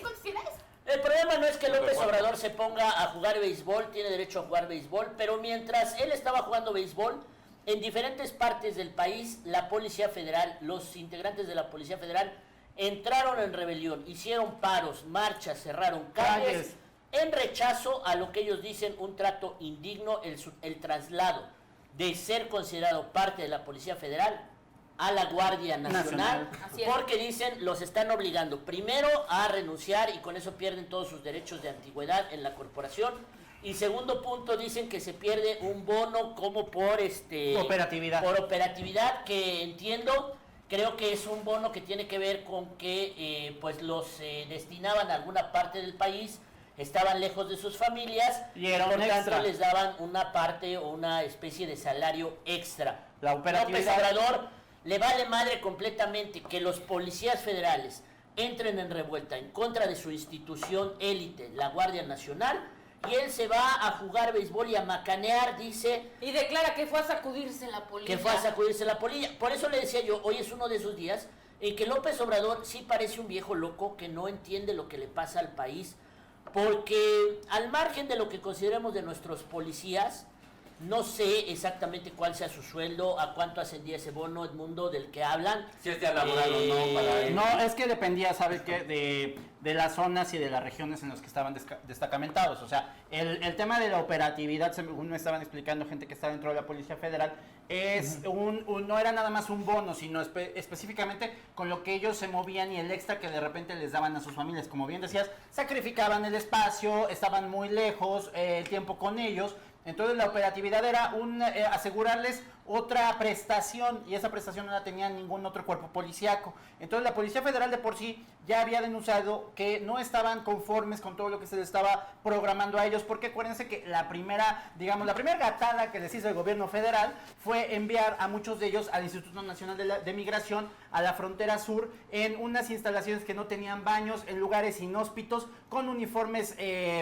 considera eso? El problema no es que López Obrador se ponga a jugar béisbol, tiene derecho a jugar béisbol, pero mientras él estaba jugando béisbol, en diferentes partes del país, la Policía Federal, los integrantes de la Policía Federal, entraron en rebelión, hicieron paros, marchas, cerraron calles, en rechazo a lo que ellos dicen un trato indigno, el traslado de ser considerado parte de la Policía Federal a la Guardia Nacional, porque dicen los están obligando primero a renunciar y con eso pierden todos sus derechos de antigüedad en la corporación, y segundo punto dicen que se pierde un bono como por operatividad, que entiendo, creo que es un bono que tiene que ver con que pues los destinaban a alguna parte del país, estaban lejos de sus familias y era por un tanto extra. les daban una parte o una especie de salario extra. La operatividad. López Obrador le vale madre completamente que los policías federales entren en revuelta en contra de su institución élite, la Guardia Nacional, y él se va a jugar béisbol y a macanear, dice. Y declara que fue a sacudirse la polilla. Que fue a sacudirse la polilla. Por eso le decía yo, hoy es uno de esos días en que López Obrador sí parece un viejo loco que no entiende lo que le pasa al país, porque al margen de lo que consideremos de nuestros policías, no sé exactamente cuál sea su sueldo, a cuánto ascendía ese bono, Edmundo, del que hablan. Si es ya laboral o no para él. No, es que dependía, ¿sabe qué? De las zonas y de las regiones en las que estaban destacamentados. O sea, el tema de la operatividad, según me estaban explicando gente que está dentro de la Policía Federal, es no era nada más un bono, sino específicamente con lo que ellos se movían y el extra que de repente les daban a sus familias. Como bien decías, sacrificaban el espacio, estaban muy lejos, el tiempo con ellos. Entonces la operatividad era asegurarles otra prestación, y esa prestación no la tenía ningún otro cuerpo policíaco. Entonces la Policía Federal de por sí ya había denunciado que no estaban conformes con todo lo que se les estaba programando a ellos, porque acuérdense que la primera gatada que les hizo el gobierno federal fue enviar a muchos de ellos al Instituto Nacional de Migración, a la frontera sur, en unas instalaciones que no tenían baños, en lugares inhóspitos, con uniformes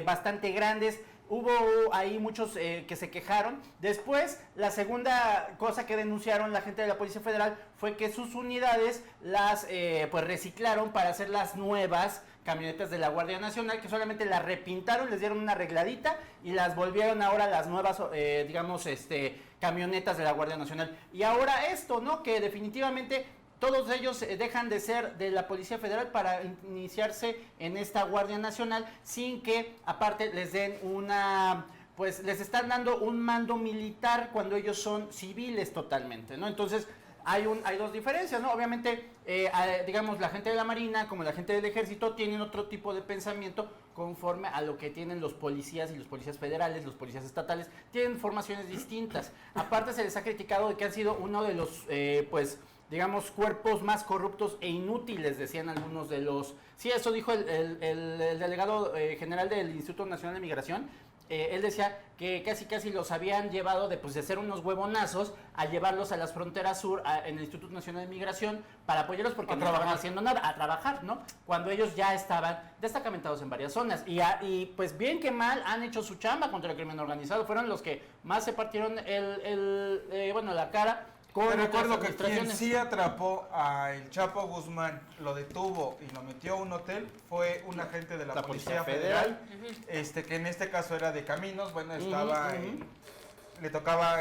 bastante grandes. Hubo ahí muchos que se quejaron. Después, la segunda cosa que denunciaron la gente de la Policía Federal fue que sus unidades las pues reciclaron para hacer las nuevas camionetas de la Guardia Nacional, que solamente las repintaron, les dieron una arregladita y las volvieron ahora las nuevas, camionetas de la Guardia Nacional. Y ahora esto, ¿no? Que definitivamente todos ellos dejan de ser de la Policía Federal para iniciarse en esta Guardia Nacional, sin que aparte les den pues les están dando un mando militar cuando ellos son civiles totalmente, ¿no? Entonces hay dos diferencias, ¿no? Obviamente, digamos, la gente de la Marina como la gente del Ejército tienen otro tipo de pensamiento conforme a lo que tienen los policías y los policías federales, los policías estatales, tienen formaciones distintas. Aparte se les ha criticado de que han sido uno de los, digamos, cuerpos más corruptos e inútiles, decían algunos de los... Sí, eso dijo el delegado general del Instituto Nacional de Migración. Él decía que casi los habían llevado de ser unos huevonazos a llevarlos a las fronteras sur, en el Instituto Nacional de Migración, para apoyarlos porque no estaban haciendo nada, a trabajar, ¿no? Cuando ellos ya estaban destacamentados en varias zonas. Y pues bien que mal han hecho su chamba contra el crimen organizado. Fueron los que más se partieron la cara. Te recuerdo que quien sí atrapó a el Chapo Guzmán, lo detuvo y lo metió a un hotel, fue un agente de la Policía Federal, que en este caso era de caminos, le tocaba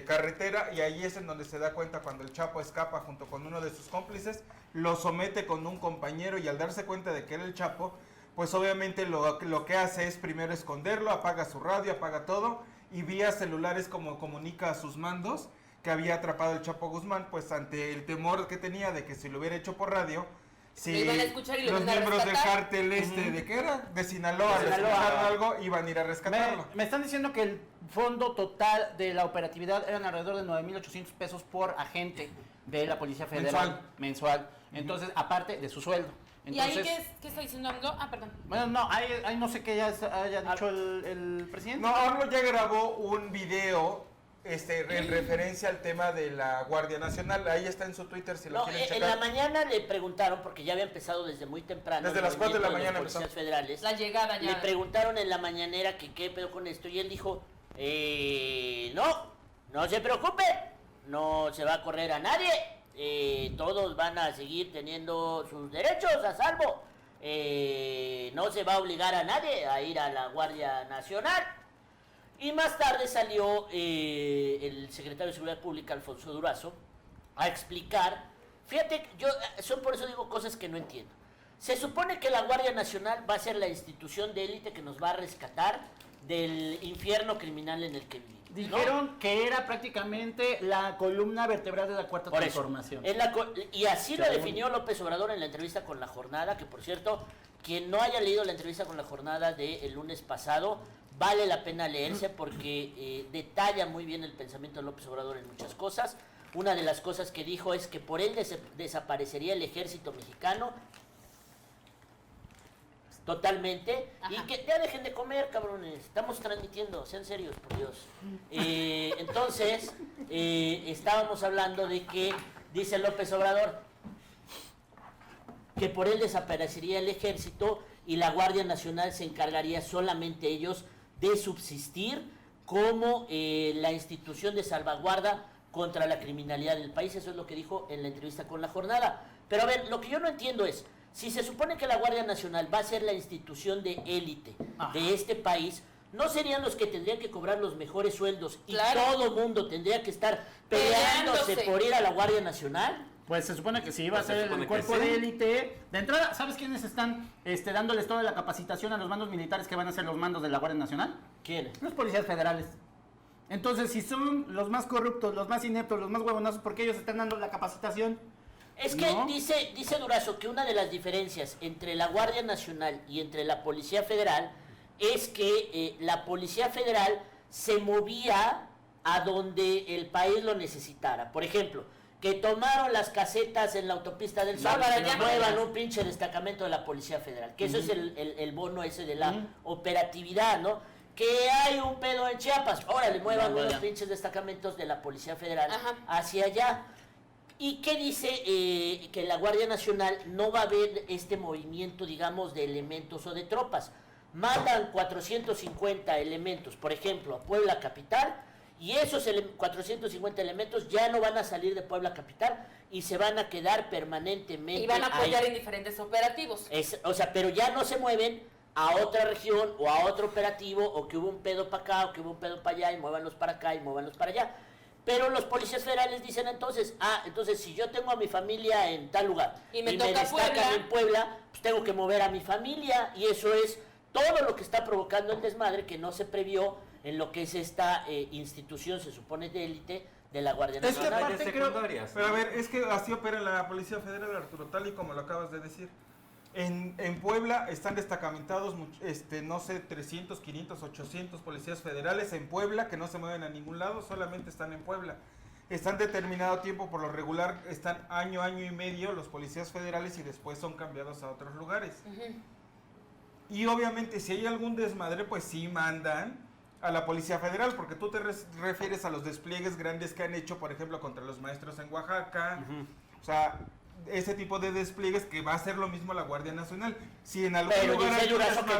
carretera, y ahí es en donde se da cuenta cuando el Chapo escapa junto con uno de sus cómplices, lo somete con un compañero, y al darse cuenta de que era el Chapo, pues obviamente lo que hace es primero esconderlo, apaga su radio, apaga todo, y vía celulares como comunica a sus mandos que había atrapado el Chapo Guzmán, pues ante el temor que tenía de que si lo hubiera hecho por radio, si iban a escuchar y lo los iban a miembros del rescatar. cártel ¿de qué era? De Sinaloa, les escucharon algo, iban a ir a rescatarlo. Me están diciendo que el fondo total de la operatividad eran alrededor de 9,800 pesos por agente de la Policía Federal mensual. Entonces, aparte de su sueldo. Entonces, ¿y ahí qué está diciendo AMLO? Ah, perdón. Bueno, no, ahí no sé qué haya dicho el presidente. No, AMLO ya grabó un video en referencia al tema de la Guardia Nacional. Ahí está en su Twitter si lo quieren checar. En la mañana le preguntaron, porque ya había empezado desde muy temprano, desde las 4 de la mañana los policías federales, la llegada ya. Le preguntaron en la mañanera que qué pedo con esto, y él dijo, no se preocupe, no se va a correr a nadie, todos van a seguir teniendo sus derechos a salvo. no se va a obligar a nadie a ir a la Guardia Nacional. Y más tarde salió el secretario de Seguridad Pública, Alfonso Durazo, a explicar. Fíjate, son por eso digo cosas que no entiendo. Se supone que la Guardia Nacional va a ser la institución de élite que nos va a rescatar del infierno criminal en el que vivimos. Dijeron que era prácticamente la columna vertebral de la Cuarta Por eso, Transformación. y así lo definió López Obrador en la entrevista con La Jornada, que por cierto, quien no haya leído la entrevista con La Jornada del lunes pasado, vale la pena leerse porque detalla muy bien el pensamiento de López Obrador en muchas cosas. Una de las cosas que dijo es que por él desaparecería el ejército mexicano totalmente. Ajá. Y que ya dejen de comer, cabrones, estamos transmitiendo, sean serios, por Dios. Entonces, estábamos hablando de que, dice López Obrador, que por él desaparecería el ejército y la Guardia Nacional se encargaría solamente ellos de subsistir como la institución de salvaguarda contra la criminalidad del país. Eso es lo que dijo en la entrevista con La Jornada. Pero a ver, lo que yo no entiendo es, si se supone que la Guardia Nacional va a ser la institución de élite de este país, ¿no serían los que tendrían que cobrar los mejores sueldos y todo mundo tendría que estar peleándose por ir a la Guardia Nacional? Pues se supone que sí, va a ser el cuerpo de élite. De entrada, ¿sabes quiénes están dándoles toda la capacitación a los mandos militares que van a ser los mandos de la Guardia Nacional? ¿Quiénes? Los policías federales. Entonces, si son los más corruptos, los más ineptos, los más huevonazos, ¿por qué ellos están dando la capacitación? Es que dice Durazo que una de las diferencias entre la Guardia Nacional y entre la Policía Federal es que la Policía Federal se movía a donde el país lo necesitara. Por ejemplo, que tomaron las casetas en la autopista del Sol para que muevan un pinche destacamento de la Policía Federal, que eso es el bono ese de la operatividad, ¿no? Que hay un pedo en Chiapas, órale, muevan unos pinches destacamentos de la Policía Federal hacia allá. ¿Y qué dice? Que la Guardia Nacional no va a ver este movimiento, digamos, de elementos o de tropas. Mandan 450 elementos, por ejemplo, a Puebla Capital, y esos 450 elementos ya no van a salir de Puebla Capital y se van a quedar permanentemente y van a apoyar en diferentes operativos. Pero ya no se mueven a otra región o a otro operativo, o que hubo un pedo para acá o que hubo un pedo para allá y muévanlos para acá y muévanlos para allá. Pero los policías federales dicen entonces, entonces si yo tengo a mi familia en tal lugar y me destacan en Puebla, pues tengo que mover a mi familia, y eso es todo lo que está provocando el desmadre que no se previó en lo que es esta institución, se supone, de élite de la Guardia Nacional. Es que aparte creo, pero a ver, es que así opera la Policía Federal, Arturo, tal y como lo acabas de decir. En Puebla están destacamentados, no sé, 300, 500, 800 policías federales en Puebla que no se mueven a ningún lado, solamente están en Puebla. Están determinado tiempo, por lo regular, están año y medio los policías federales y después son cambiados a otros lugares. Y obviamente si hay algún desmadre, pues sí mandan a la Policía Federal, porque tú te refieres a los despliegues grandes que han hecho, por ejemplo, contra los maestros en Oaxaca, o sea, ese tipo de despliegues que va a hacer lo mismo la Guardia Nacional. Si en algún lugar dice Durazo que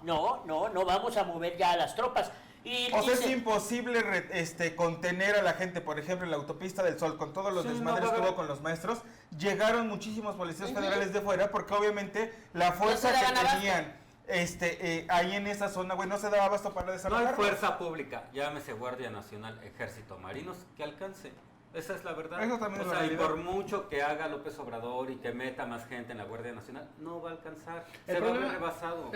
no vamos a mover ya a las tropas. Es imposible contener a la gente, por ejemplo, en la autopista del Sol, con todos los desmadres que hubo con los maestros, llegaron muchísimos policías federales de fuera, porque obviamente la fuerza que tenían ahí en esa zona, no se daba abasto para desarrollar. No hay fuerza pública, llámese Guardia Nacional, Ejército, Marinos, que alcance. Esa es la verdad. Eso también es la y realidad. por mucho que haga López Obrador y que meta más gente en la Guardia Nacional, no va a alcanzar. Se va a ver rebasado.